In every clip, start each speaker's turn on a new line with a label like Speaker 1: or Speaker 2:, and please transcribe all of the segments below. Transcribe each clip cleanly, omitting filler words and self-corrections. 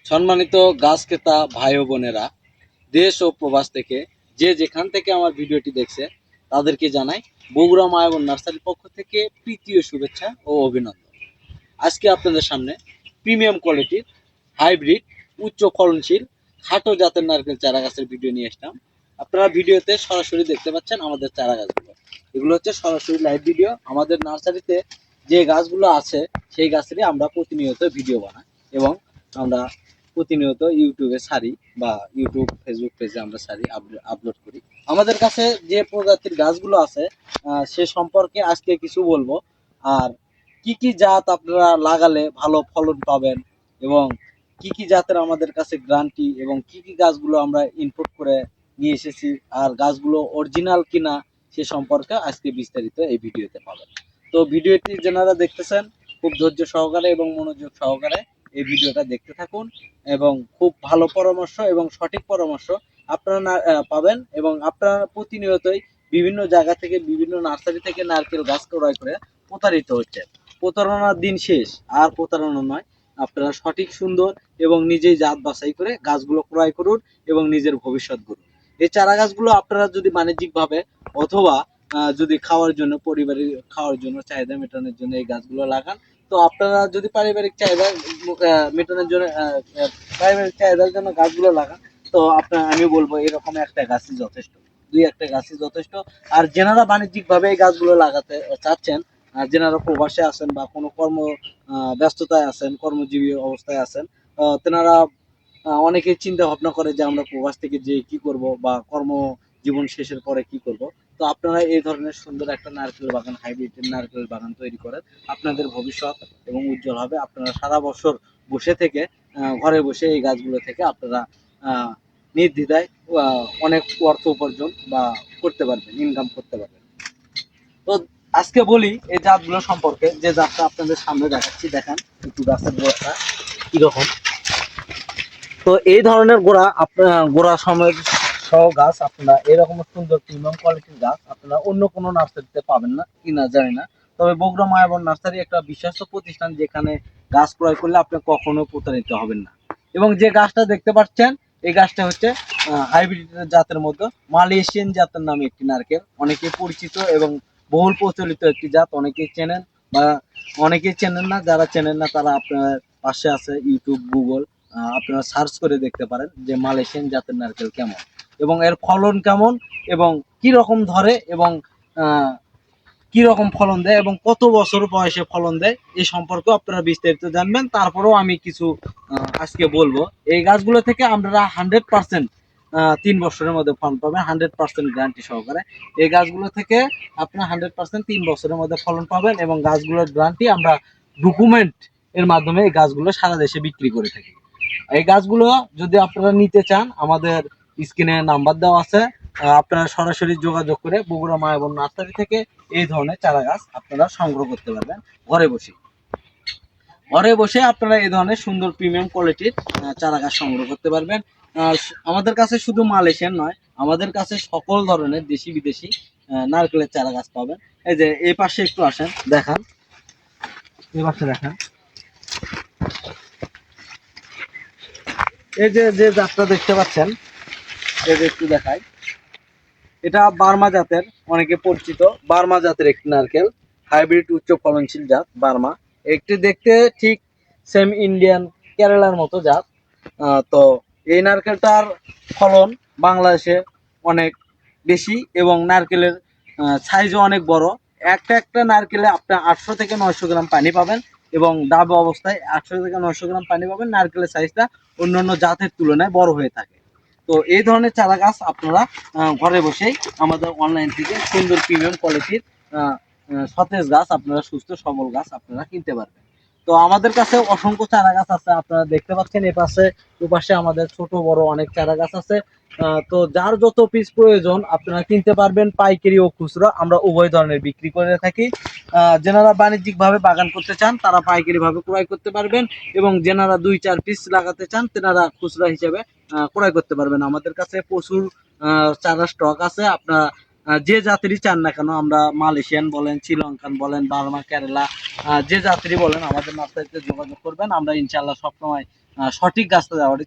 Speaker 1: সম্মানিত গাছ ক্রেতা ভাই ও বোনেরা, দেশ ও প্রবাস থেকে যে যেখান থেকে আমার ভিডিওটি দেখছে তাদেরকে জানাই বগুড়া মায়াবন নার্সারির পক্ষ থেকে প্রীতি ও শুভেচ্ছা ও অভিনন্দন। আজকে আপনাদের সামনে প্রিমিয়াম কোয়ালিটির হাইব্রিড উচ্চ ফলনশীল খাটো জাতের নারকেল চারা গাছের ভিডিও নিয়ে আসলাম। আপনারা ভিডিওতে সরাসরি দেখতে পাচ্ছেন আমাদের চারা গাছগুলো। এগুলো হচ্ছে সরাসরি লাইভ ভিডিও। আমাদের নার্সারিতে যে গাছগুলো আছে সেই গাছেরই আমরা প্রতিনিয়ত ভিডিও বানাই এবং আমরা প্রতিনিয়ত ইউটিউবে ছাড়ি বা ইউটিউব ফেসবুক পেজে আমরা ছাড়ি, আপলোড করি। আমাদের কাছে যে প্রজাতির গাছগুলো আছে সে সম্পর্কে আজকে কিছু বলবো। আর কি কি জাত আপনারা লাগালে ভালো ফলন পাবেন এবং কি কি জাতের আমাদের কাছে গ্যারান্টি এবং কি কি গাছগুলো আমরা ইনপুট করে নিয়ে এসেছি আর গাছগুলো অরিজিনাল কিনা সে সম্পর্কে আজকে বিস্তারিত এই ভিডিওতে পাবেন। তো ভিডিওটি যারা দেখতেছেন খুব ধৈর্য সহকারে এবং মনোযোগ সহকারে এই ভিডিওটা দেখতে থাকুন এবং খুব ভালো পরামর্শ এবং সঠিক পরামর্শ আপনারা পাবেন এবং আপনারা প্রতিনিয়তই বিভিন্ন জায়গা থেকে বিভিন্ন নার্সারি থেকে নারকেল গাছ ক্রয় করে প্রতারিত হচ্ছে। প্রতারণার দিন শেষ, আর প্রতারণা নয়। আপনারা সঠিক সুন্দর এবং নিজেই জাত বাছাই করে গাছগুলো ক্রয় করুন এবং নিজের ভবিষ্যৎ গড়ুন। এই চারা গাছগুলো আপনারা যদি বাণিজ্যিকভাবে অথবা যদি খাওয়ার জন্য, পরিবারের খাওয়ার জন্য, চাহিদা মেটানোর জন্য এই গাছগুলো লাগান, তো আপনারা যদি পারিবারিক চাহিদা মেটানোর জন্য পারিবারিক চাহিদার জন্য গাছগুলো লাগান, তো আপনার আমি বলবো এরকম একটা গাছই যথেষ্ট, দুই একটা গাছই যথেষ্ট। আর যেনারা বাণিজ্যিকভাবে এই গাছগুলো লাগাতে চাচ্ছেন, যেনারা প্রবাসে আছেন বা কোনো কর্ম ব্যস্ততায় আছেন, কর্মজীবী অবস্থায় আছেন, তেনারা অনেকেই চিন্তা ভাবনা করে যে আমরা প্রবাস থেকে যে কি করব বা কর্ম জীবন শেষের পরে কি করব। তো আপনারা এই ধরনের সুন্দর একটা নারকেল বাগান, হাইব্রিড নারকেল বাগান তৈরি করেন, আপনাদের ভবিষ্যৎ এবং উজ্জ্বল হবে। আপনারা সারা বছর বসে থেকে ঘরে বসে এই গাছগুলো থেকে আপনারা নির্দ্বিধায় অনেক অর্থ উপার্জন বা করতে পারবেন, ইনকাম করতে পারবেন। তো আজকে বলি এই জাতগুলো সম্পর্কে। যে জাতটা আপনাদের সামনে দেখাচ্ছি, দেখেন একটু গাছের গোড়াটা কিরকম। তো এই ধরনের গোড়া সময় সহ গাছ আপনারা এরকম সুন্দর প্রিমিয়াম কোয়ালিটির গাছ আপনারা অন্য কোনো নার্সারিতে পাবেন না, কিনা জানি না। তবে বগুড়া মায়াবন নার্সারি একটা বিশ্বস্ত প্রতিষ্ঠান, যেখানে গাছ ক্রয় করলে আপনি কখনো প্রতারিত হবেন না। এবং যে গাছটা দেখতে পাচ্ছেন এই গাছটা হচ্ছে হাইব্রিড জাতের মধ্যে মালয়েশিয়ান জাতের নামে একটি নারকেল, অনেকে পরিচিত এবং বহুল প্রচলিত একটি জাত। অনেকেই চেনেন বা অনেকেই চেনেন না। যারা চেনেন না তারা আপনার পাশে আছে ইউটিউব, গুগল, আপনারা সার্চ করে দেখতে পারেন যে মালয়েশিয়ান জাতের নারকেল কেমন এবং এর ফলন কেমন এবং কি রকম ধরে এবং কি রকম ফলন দেয় এবং কত বছর বয়সে ফলন দেয় এই সম্পর্কে আপনারা বিস্তারিত জানবেন। তারপরেও আমি কিছু আজকে বলবো। এই গাছগুলো থেকে আমরা 100% 3 বছরের মধ্যে ফলন পাবেন, 100% গ্যারান্টি সহকারে। এই গাছগুলো থেকে আপনার 100% 3 বছরের মধ্যে ফলন পাবেন এবং গাছগুলোর গ্যারান্টি আমরা ডকুমেন্ট এর মাধ্যমে এই গাছগুলো সারা দেশে বিক্রি করে থাকি। এই গাছগুলো যদি আপনারা নিতে চান, আমাদের স্ক্রিনে নাম্বার দেওয়া আছে, আপনারা সরাসরি যোগাযোগ করে বগুড়া মায়াবন নার্সারি থেকে এই ধরনের চারা গাছ আপনারা সংগ্রহ করতে পারবেন ঘরে বসে। ঘরে বসে আপনারা এই ধরনের সুন্দর প্রিমিয়াম কোয়ালিটির চারা গাছ সংগ্রহ করতে পারবেন। আমাদের কাছে শুধু মালয়েশিয়ান নয়, আমাদের কাছে সকল ধরনের দেশি বিদেশি নারকেলের চারা গাছ পাবেন। এই যে এই পাশে একটু আসেন, দেখান, এই পাশে দেখান। এই যে যে জাতটা দেখতে পাচ্ছেন, এই যে একটু দেখাই, এটা বার্মা জাতের, অনেকে পরিচিত বার্মা জাতের একটি নারকেল, হাইব্রিড উচ্চ ফলনশীল জাত বার্মা। একটি দেখতে ঠিক সেম ইন্ডিয়ান কেরালার মতো জাত। তো এই নারকেলটার ফলন বাংলাদেশে অনেক বেশি এবং নারকেলের সাইজও অনেক বড়। একটা একটা নারকেলে আপনার 800 থেকে 900 গ্রাম পানি পাবেন এবং ডাব অবস্থায় 800 থেকে 900 গ্রাম পানি পাবেন। নারকেলের সাইজটা অন্যান্য জাতের তুলনায় বড় হয়ে থাকে। তো এই ধরনের চারা গাছ আপনারা ঘরে বসেই আমাদের অনলাইন থেকে সুন্দর প্রিমিয়াম কোয়ালিটির সতেজ গাছ, আপনারা সুস্থ সবল গাছ আপনারা কিনতে পারবেন। তো আমাদের কাছে অসংখ্য চারা গাছ আছে, আপনারা দেখতে পাচ্ছেন এপাশে ওপাশে আমাদের ছোট বড় অনেক চারা গাছ আছে। তো যার যত পিস প্রয়োজন আপনারা কিনতে পারবেন, পাইকারি ও খুচরা আমরা উভয় ধরনের বিক্রি করে থাকি। যেনারা বাণিজ্যিকভাবে বাগান করতে চান তারা পাইকারি ভাবে ক্রয় করতে পারবেন এবং যেনারা 2-4 পিস লাগাতে চান তেনারা খুচরা হিসেবে ক্রয় করতে পারবেন। আমাদের কাছে প্রচুর চারা স্টক আছে। আপনারা যে জাতেরই চান না কেন, আমরা মালয়েশিয়ান বলেন, শ্রীলঙ্কান বলেন, বার্মা, কেরালা, যে জাতেরই বলেন আমাদের নার্সারিতে যোগাযোগ করবেন। আমরা ইনশাল্লাহ সবসময় সঠিক গাছটা দেওয়ার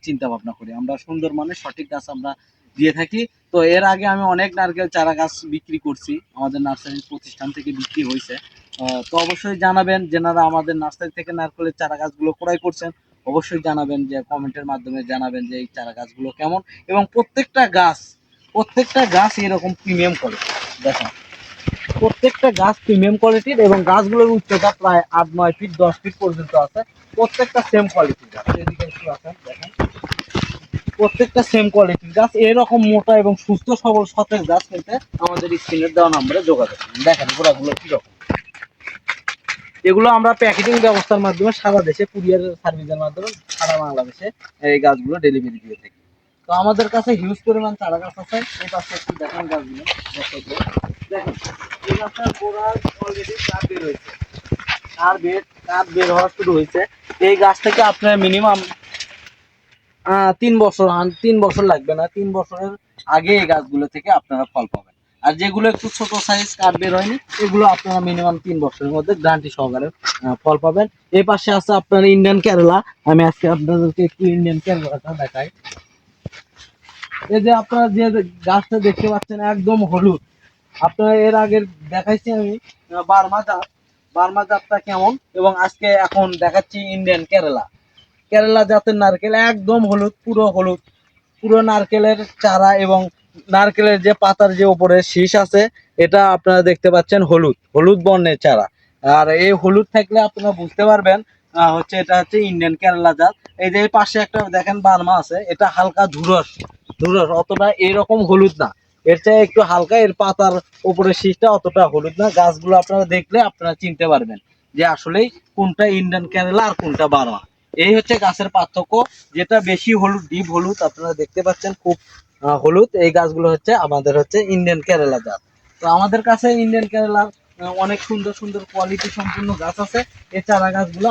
Speaker 1: চিন্তা ভাবনা করি। আমরা সুন্দর মানের সঠিক গাছ আমরা দিয়ে থাকি। তো এর আগে আমি অনেক নারকেল চারা গাছ বিক্রি করছি, আমাদের নার্সারি প্রতিষ্ঠান থেকে বিক্রি হয়েছে। তো অবশ্যই জানাবেন, যেনারা আমাদের নার্সারি থেকে নারকেলের চারা গাছগুলো ক্রয় করছেন অবশ্যই জানাবেন, যে কমেন্টের মাধ্যমে জানাবেন যে এই চারা গাছগুলো কেমন। এবং প্রত্যেকটা গাছ এরকম প্রিমিয়াম কোয়ালিটি, দেখেন প্রত্যেকটা গাছ প্রিমিয়াম কোয়ালিটির, এবং গাছগুলোর উচ্চতা প্রায় 8-9 ফিট 10 ফিট পর্যন্ত আছে। প্রত্যেকটা সেম কোয়ালিটির গাছ, এদিকে একটু আছেন দেখেন, প্রত্যেকটা সেম কোয়ালিটির গাছ। এরকম মোটা এবং সুস্থ সবল সতেজ গাছ কিনতে আমাদের স্ক্রিনের দেওয়া নম্বরে যোগাযোগ করুন। দেখেন গোড়াগুলো কিরকম। এগুলো আমরা প্যাকেটিং ব্যবস্থার মাধ্যমে সারা দেশে কুরিয়ার সার্ভিসের মাধ্যমে সারা বাংলাদেশে এই গাছগুলো ডেলিভারি দিয়ে থাকি। তো আমাদের কাছে হিউজ পরিমাণ চারা গাছ আছে। এই পাশে একটু দেখেন গাছগুলো, দেখেন এই গাছটার গোড়ায় অলরেডি কাঠ বের হয়েছে, কাঠ বের হওয়া শুরু হয়েছে। এই গাছ থেকে আপনার মিনিমাম 3 বছর লাগবে না, 3 বছরের আগে এই গাছগুলো থেকে আপনারা ফল পাবেন। আর যেগুলো একটু ছোট সাইজ কাঠ বের হয়নি, এগুলো আপনারা মিনিমাম 3 বছরের মধ্যে গ্যারান্টি সহকারে ফল পাবেন। এই পাশে আছে আপনার ইন্ডিয়ান কেরালা। আমি আজকে আপনাদেরকে একটু ইন্ডিয়ান কেরালাটা দেখাই। এই যে আপনারা যে গাছটা দেখতে পাচ্ছেন একদম হলুদ, আপনারা এর আগে দেখাইছি আমি বার্মা জাতটা কেমন, এবং আজকে এখন দেখাচ্ছি ইন্ডিয়ান কেরালা জাতের নারকেল, একদম হলুদ, পুরো নারকেলের চারা এবং নারকেলের যে পাতার যে উপরে শীষ আছে এটা আপনারা দেখতে পাচ্ছেন হলুদ বর্ণের চারা। আর এই হলুদ থাকলে আপনারা বুঝতে পারবেন হচ্ছে এটা হচ্ছে ইন্ডিয়ান কেরালা জাত। এই যে পাশে একটা দেখেন বার্মা আছে, এটা হালকা ধুরস, অতটা এরকম হলুদ না, এর চেয়ে একটু হালকা, এর পাতার উপরে শীষটা অতটা হলুদ না। গাছগুলো আপনারা দেখলে আপনারা চিনতে পারবেন যে আসলেই কোনটা ইন্ডিয়ান কেরালা আর কোনটা বার্মা। এই হচ্ছে গাছের পার্থক্য। যেটা বেশি হলুদ, ডিপ হলুদ আপনারা দেখতে পাচ্ছেন, খুব হলুদ, এই গাছগুলো হচ্ছে আমাদের হচ্ছে ইন্ডিয়ান কেরালা জাত। তো আমাদের কাছে ইন্ডিয়ান কেরালার অনেক সুন্দর সুন্দর কোয়ালিটি সম্পূর্ণ গাছ আছে। এই চারা গাছগুলো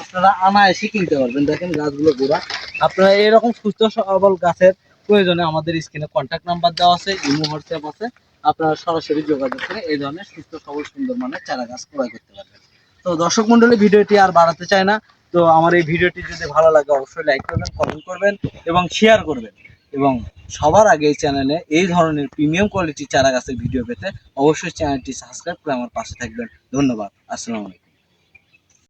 Speaker 1: আপনারা আনায়াসে কিনতে পারবেন। দেখেন গাছগুলো গোড়া, আপনারা এরকম সুস্থ সবল গাছের প্রয়োজনে আমাদের স্ক্রিনে কন্ট্যাক্ট নাম্বার দেওয়া আছে, ইমো হোয়াটসঅ্যাপ আছে, আপনারা সরাসরি যোগাযোগ করে এই ধরনের সুস্থ সবল সুন্দর মানের চারা গাছ ক্রয় করতে পারবেন। তো দর্শক মন্ডলী, ভিডিওটি আর বাড়াতে চাই না। তো আমার এই ভিডিওটি যদি ভালো লাগে অবশ্যই লাইক করবেন, কমেন্ট করবেন এবং শেয়ার করবেন। এবং সবার আগে এই চ্যানেলে এই ধরনের প্রিমিয়াম কোয়ালিটি চারা গাছের ভিডিও পেতে অবশ্যই চ্যানেলটি সাবস্ক্রাইব করে আমার পাশে থাকবেন। ধন্যবাদ। আসসালামু আলাইকুম।